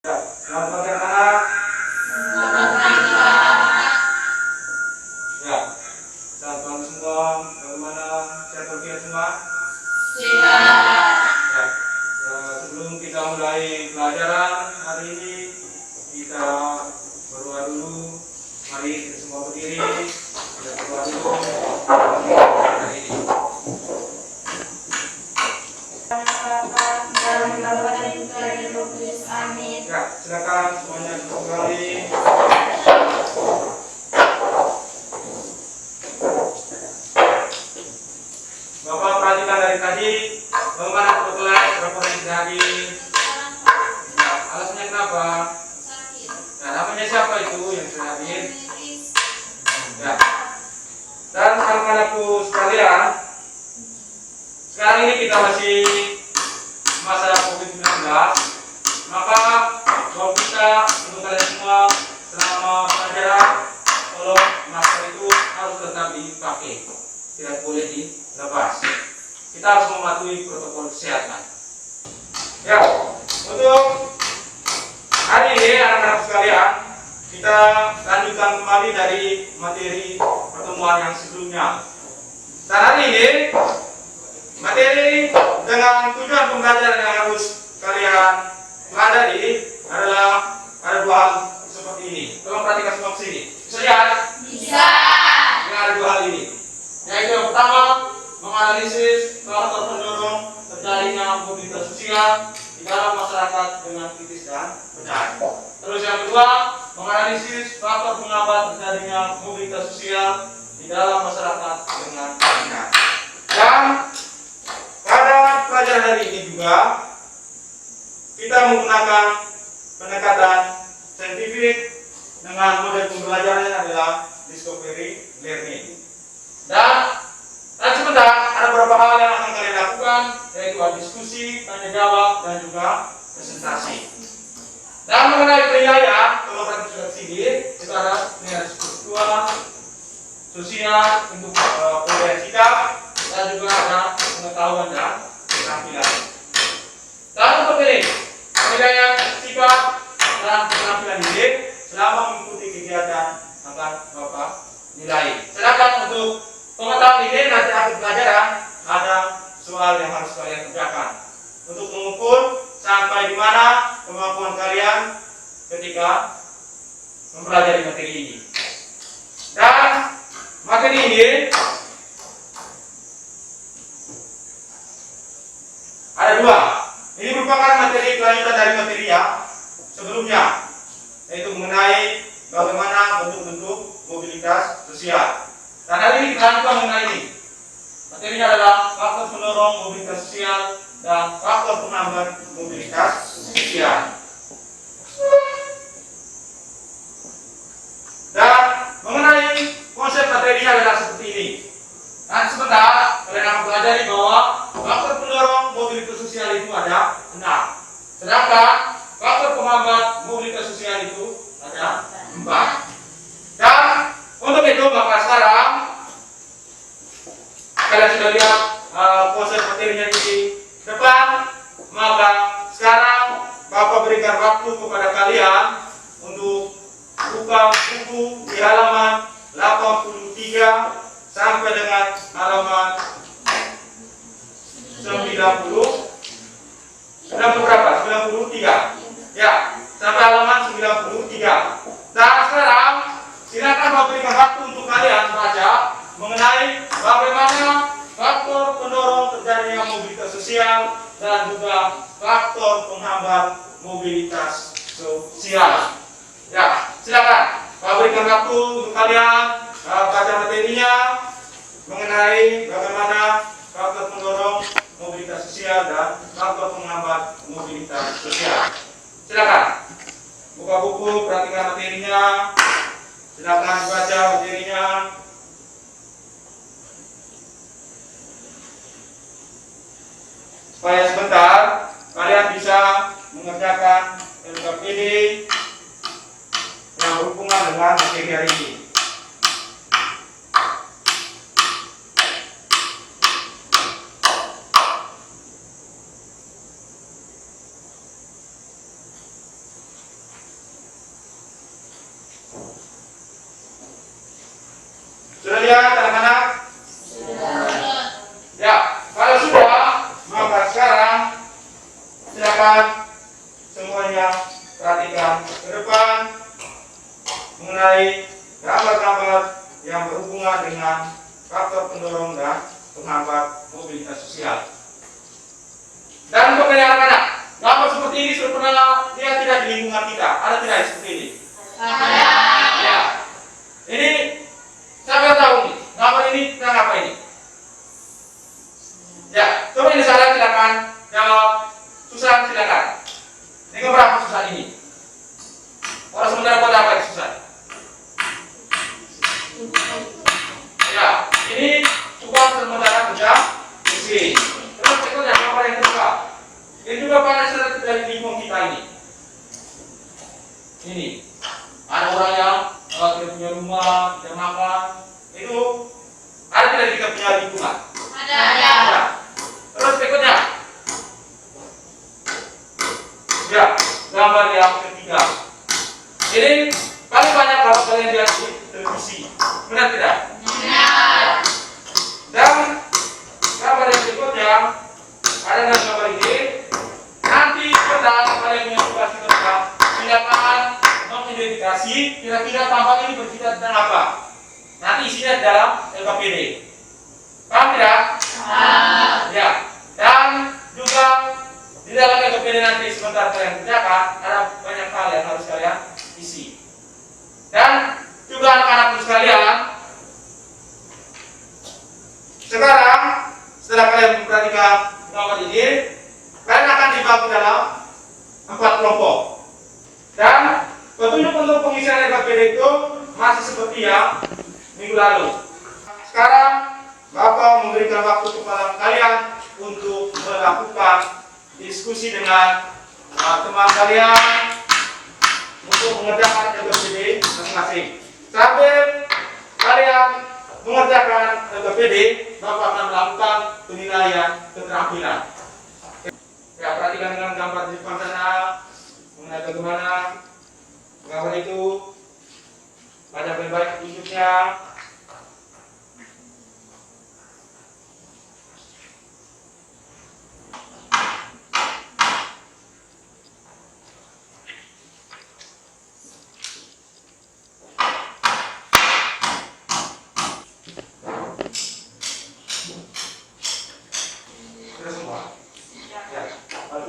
Ya, selamat pagi anak-anak. Ya, selamat pagi semua. Bagaimana? Sehat walafiat semua? Ya, sebelum kita mulai pelajaran hari ini, kita berdoa dulu. Mari kita semua berdiri. Kita berdoa dulu. Hari ini. Ya, silakan semuanya kembali. Bapak perhatikan dari tadi, bagaimana kebetulan berapa yang terjadi? Ya, alasannya kenapa? Nah, namanya siapa itu yang sudah hadir? Ya. Dan anak-anakku sekalian, sekarang ini kita masih masa COVID-19, maka kalau kita untuk kalian semua selama pelajaran, kalau masker itu harus tetap dipakai, tidak boleh dilepas. Kita harus mematuhi protokol kesehatan. Ya, untuk hari ini anak-anak sekalian, kita lanjutkan kembali dari materi pertemuan yang sebelumnya. Dan hari ini materi dengan tujuan pembelajaran yang harus kalian pelajari adalah ada dua hal seperti ini. Tolong perhatikan semua sini. Bisa lihat? Bisa. Ya, ada dua hal ini. Yaitu yang pertama, menganalisis faktor pendorong terjadinya mobilitas sosial di dalam masyarakat dengan kritis dan benar. Terus yang kedua, menganalisis faktor penghambat terjadinya mobilitas sosial di dalam masyarakat dengan benar. Dan pada pelajaran hari ini juga kita menggunakan pendekatan saintifik dengan model pembelajarannya adalah discovery learning. Dan sebentar ada beberapa hal yang akan kalian lakukan, yaitu diskusi, tanya jawab, dan juga presentasi. Dan mengenai penilaian, kalau kalian sudah sini, kita ada penilaian struktural, sosial, untuk perbedaan sikap, dan juga ada pengetahuan dan keterampilan. Dan untuk ini, penilaian sikap dan keterampilan ini selama mengikuti kegiatan akan Bapak nilai. Sedangkan untuk pengetahuan ini nanti akhir pelajaran ada soal yang harus kalian kerjakan untuk mengukur sampai di mana kemampuan kalian ketika mempelajari materi ini. Dan materi ini ada dua. Ini merupakan materi kelanjutan dari materi yang sebelumnya, yaitu mengenai bagaimana bentuk-bentuk mobilitas sosial. Dan hari ini kita lanjutkan mengenai ini. Materinya adalah faktor pendorong mobilitas sosial dan faktor penghambat mobilitas sosial. Dan mengenai konsep materinya adalah seperti ini. Dan sebentar kalian akan pelajari bahwa faktor pendorong mobilitas sosial itu ada 6. Sedangkan faktor penghambat mobilitas sosial itu ada 4. Dan untuk itu maka sekarang kalian sudah lihat konsep materinya di depan, maka sekarang Bapak berikan waktu kepada kalian untuk buka buku di halaman 83 sampai dengan halaman 90 berapa? 93. Ya, sampai halaman 93. Dan sekarang silakan Bapak berikan waktu untuk kalian baca mengenai bagaimana faktor pendorong terjadinya mobilitas sosial dan juga faktor penghambat mobilitas sosial. Ya, silakan Bapak berikan waktu untuk kalian baca materinya mengenai bagaimana faktor pendorong mobilitas sosial dan faktor penghambat mobilitas sosial. Silakan buka buku, perhatikan materinya. Silakan baca materinya. Supaya sebentar kalian bisa mengerjakan LKPD yang berhubungan dengan materi hari ini. Sudah, anak-anak? Ya, kalau sudah, maka sekarang silakan semuanya perhatikan ke depan mengenai gambar-gambar yang berhubungan dengan faktor pendorong dan penghambat mobilitas sosial. Dan untuk anak-anak, gambar seperti ini sudah pernah lihat tidak di lingkungan kita? Ada tidak seperti ini? Ada. Ya. Ini siapa tahu nih, gambar ini tentang apa ini? Ya, coba ini saya silakan jawab. Susan silakan. Ini berapa Susan ini? Orang sementara buat apa ini Susan? Ya, ini tukang sementara kerja mesin. Terus berikutnya gambar yang kedua. Ini juga pada saat dari lingkungan kita ini. Ini ada orang yang tidak punya rumah, tidak makan. Itu ada tidak kita punya lingkungan? Ada. Ya. Terus berikutnya. Ya, gambar yang ketiga. Ini paling banyak kalau kalian lihat di televisi. Benar tidak? Benar. Dan gambar yang berikutnya ada gambar ini. Nanti kita kalian punya tugas kerja, silakan mengidentifikasi kira-kira tambang ini bercerita tentang apa. Nanti isinya dalam LKPD. Paham tidak? Ya. Dan juga di dalam LKPD nanti sebentar kalian kerjakan ada banyak hal yang harus kalian isi. Dan juga anak-anakku sekalian, sekarang setelah kalian memperhatikan gambar ini, kalian akan dibagi dalam 4 kelompok. Dan petunjuk untuk pengisian LKPD itu masih seperti yang minggu lalu. Sekarang Bapak memberikan waktu kepada kalian untuk melakukan diskusi dengan teman kalian untuk mengerjakan LKPD masing-masing. Sambil kalian mengerjakan LKPD, Bapak akan melakukan penilaian keterampilan. Ya, perhatikan dengan gambar di depan sana mengenai bagaimana gambar itu banyak dan baik petunjuknya.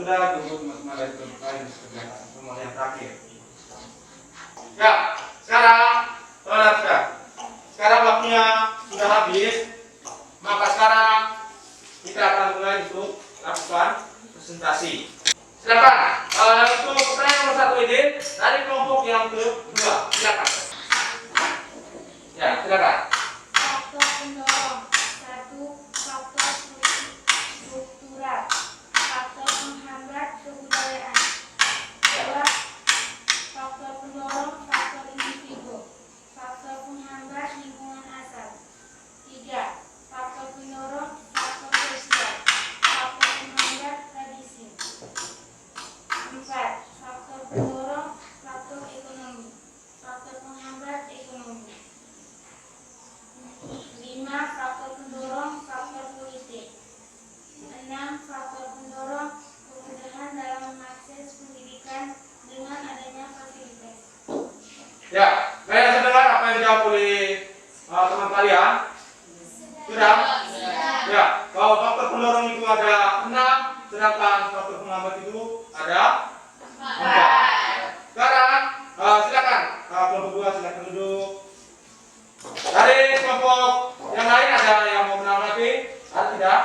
Sudah tunggu teman-teman dari lain semua yang terakhir. Ya, sekarang waktunya sudah habis. Maka sekarang kita akan mulai untuk lakukan presentasi. Silakan. Untuk pertanyaan nomor 1 ini dari kelompok yang kedua. Silakan. Ya, silakan. Faktor pendorong 1. Faktor struktural. Faktor penghambat kebudayaan. 2. Faktor pendorong faktor individu. Faktor penghambat lingkungan asal. 3. Faktor pendorong faktor sosial. Faktor penghambat tradisi. 4. Faktor pendorong faktor ekonomi. Faktor penghambat ekonomi. 5. Faktor pendorong faktor politik. 6. Faktor pendorong kemudahan dalam mengakses pendidikan dengan adanya fasilitas. Ya, kalian sudah dengar apa yang dijawab oleh teman kalian? Sudah? Ya, bahwa faktor pendorong itu ada 6, sedangkan faktor penghambat itu ada 4. Sekarang silakan kelompok 2 silakan duduk. Dari kelompok yang lain ada yang mau menanggapi? Ada tidak?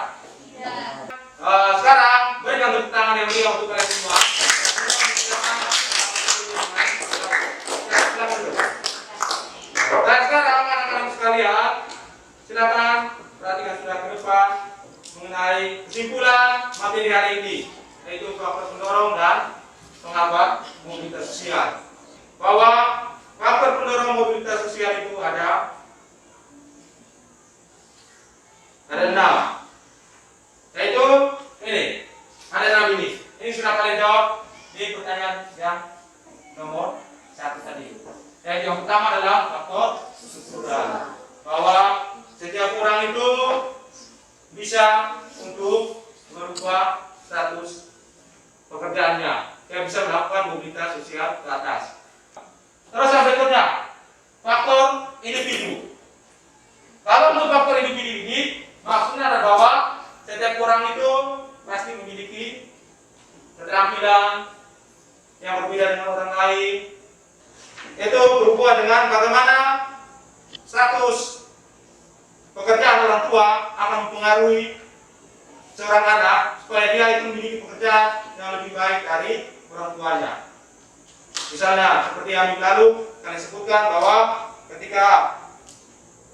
Sekarang berikan tepuk tangan yang meriah untuk kalian semua. Dan sekarang anak-anak sekalian, silakan perhatikan sudah ke depan mengenai kesimpulan materi hari ini, yaitu faktor pendorong dan penghambat mobilitas sosial. Bahwa faktor pendorong mobilitas sosial itu ada 6. Yaitu ini, ada 6 ini. Ini sudah kalian jawab di pertanyaan yang nomor 1 tadi. Yang pertama adalah faktor struktural. Bahwa setiap orang itu bisa untuk merubah status pekerjaannya. Dia bisa melakukan mobilitas sosial ke atas. Terus yang berikutnya, faktor individu. Kalau untuk faktor individu ini, maksudnya adalah bahwa setiap orang itu pasti memiliki keterampilan yang berbeda dengan orang lain. Itu berhubungan dengan bagaimana status pekerjaan orang tua akan mempengaruhi seorang anak supaya dia itu memiliki pekerjaan yang lebih baik dari orang tuanya. Misalnya seperti yang minggu lalu kami sebutkan bahwa ketika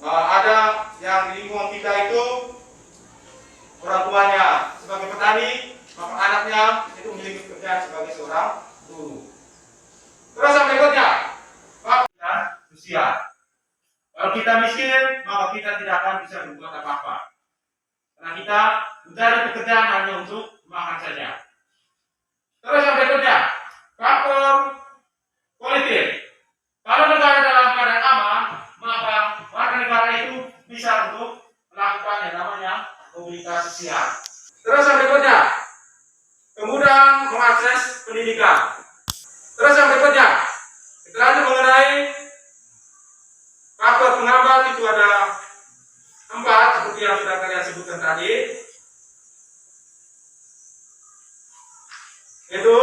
ada yang di lingkungan kita itu orang tuanya sebagai petani, maka anaknya itu memiliki pekerjaan sebagai seorang guru. Terus yang berikutnya, faktor sosial. Kalau kita miskin, maka kita tidak akan bisa berbuat apa-apa. Karena kita mencari pekerjaan hanya untuk makan saja. Terus yang berikutnya, faktor politik. Kalau negara dalam keadaan aman, maka warga negara itu bisa untuk melakukan yang namanya mobilitas sosial. Terus yang berikutnya, kemudahan mengakses pendidikan. Terus yang berikutnya, kita lanjut mengenai faktor penghambat. Itu ada 4 seperti yang sudah kalian sebutkan tadi. Itu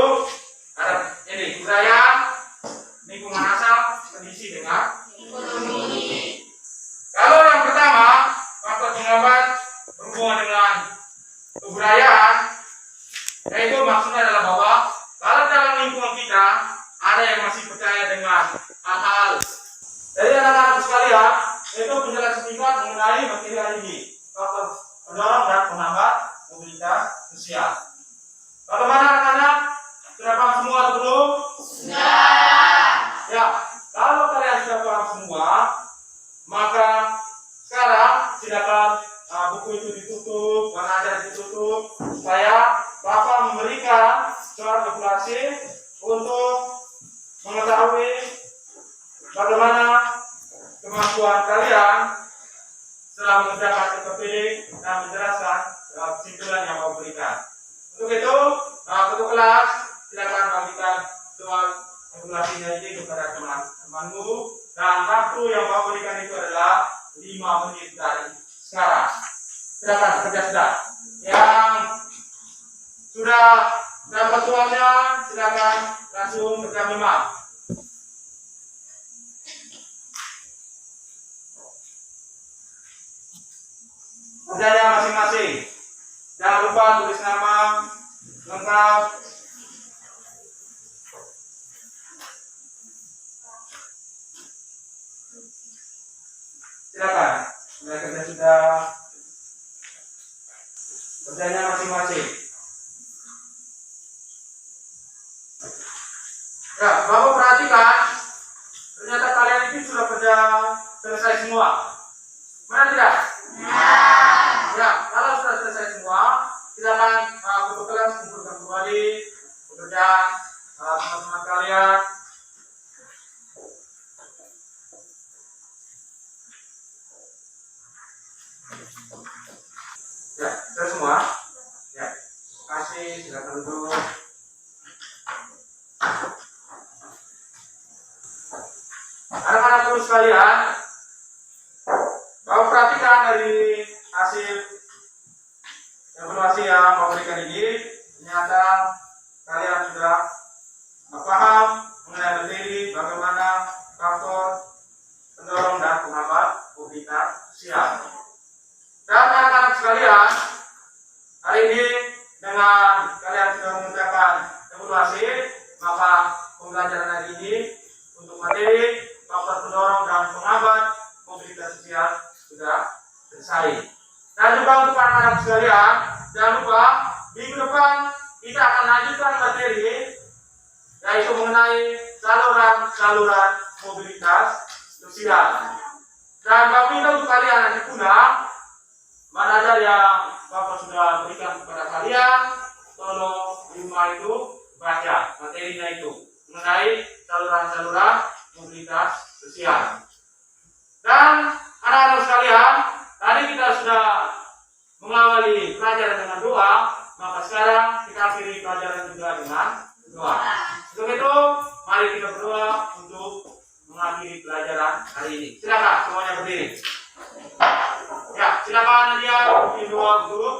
ada ini budaya, lingkungan asal, kondisi dengan ekonomi. Kalau yang pertama, faktor penghambat berhubungan dengan kebudayaan, yaitu maksudnya adalah bahwa kalau dalam lingkungan kita ada yang masih percaya dengan hal-hal. Jadi anak-anak sekalian, itu penjelasan singkat mengenai materi ini, faktor pendorong dan penghambat mobilitas sosial. Bagaimana anak-anak? Sudah paham semua atau belum? Sudah. Ya, kalau kalian sudah paham semua, maka sekarang silakan buku itu ditutup, ajar ditutup, supaya Bapak memberikan surat evaluasi untuk mengetahui bagaimana kemampuan kalian setelah mengerjakan SPPD dan menjelaskan kesimpulan yang Bapak berikan. Untuk itu, ketua kelas silakan bagikan soal evaluasinya ini kepada teman-temanmu, dan waktu yang Bapak berikan itu adalah 5 menit dari sekarang. Silakan kerja sudah. Yang sudah dapat soalnya silakan langsung kerja memang. Kerjanya masing-masing. Jangan lupa tulis nama lengkap. Silakan. Sudah kerja sudah. Kerjanya masing-masing. Ya, Bapak perhatikan. Ternyata kalian ini sudah kerja selesai semua. Mana tidak? Ya, kalau sudah selesai semua, silakan ketua kelas kumpulkan kembali pekerjaan teman-teman kalian. Ya, sudah semua. Ya, terima kasih. Silakan duduk. Anak-anakku sekalian, Bapak perhatikan dari hasil evaluasi yang Bapak berikan ini, ternyata kalian sudah paham mengenai materi bagaimana faktor pendorong dan penghambat mobilitas sosial. Dan anak-anak sekalian, hari ini dengan kalian sudah mengerjakan evaluasi, maka pembelajaran hari ini untuk materi faktor pendorong dan penghambat mobilitas sosial sudah selesai. Dan juga untuk anak-anak sekalian, jangan lupa minggu depan kita akan lanjutkan materi yaitu mengenai saluran mobilitas sosial. Dan Bapak minta untuk kalian nanti pula mana aja yang Bapak sudah berikan kepada kalian, tolong di rumah itu baca materinya itu mengenai saluran mobilitas sosial. Dan anak-anak sekalian, sudah mengawali pelajaran dengan doa, maka sekarang kita akhiri pelajaran juga dengan doa. Untuk itu, mari kita berdoa untuk mengakhiri pelajaran hari ini. Silakan semuanya berdiri. Ya, silakan Nadia bikin doa untuk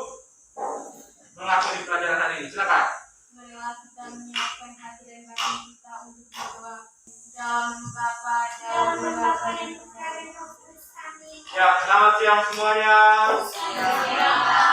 mengakhiri pelajaran hari ini. Silakan. Marilah kita menyiapkan hati dan batin kita untuk berdoa. Dalam Bapa dan Bapa dan Putra dan Roh Kudus. Amin. Ya, selamat siang semuanya. Selamat siang.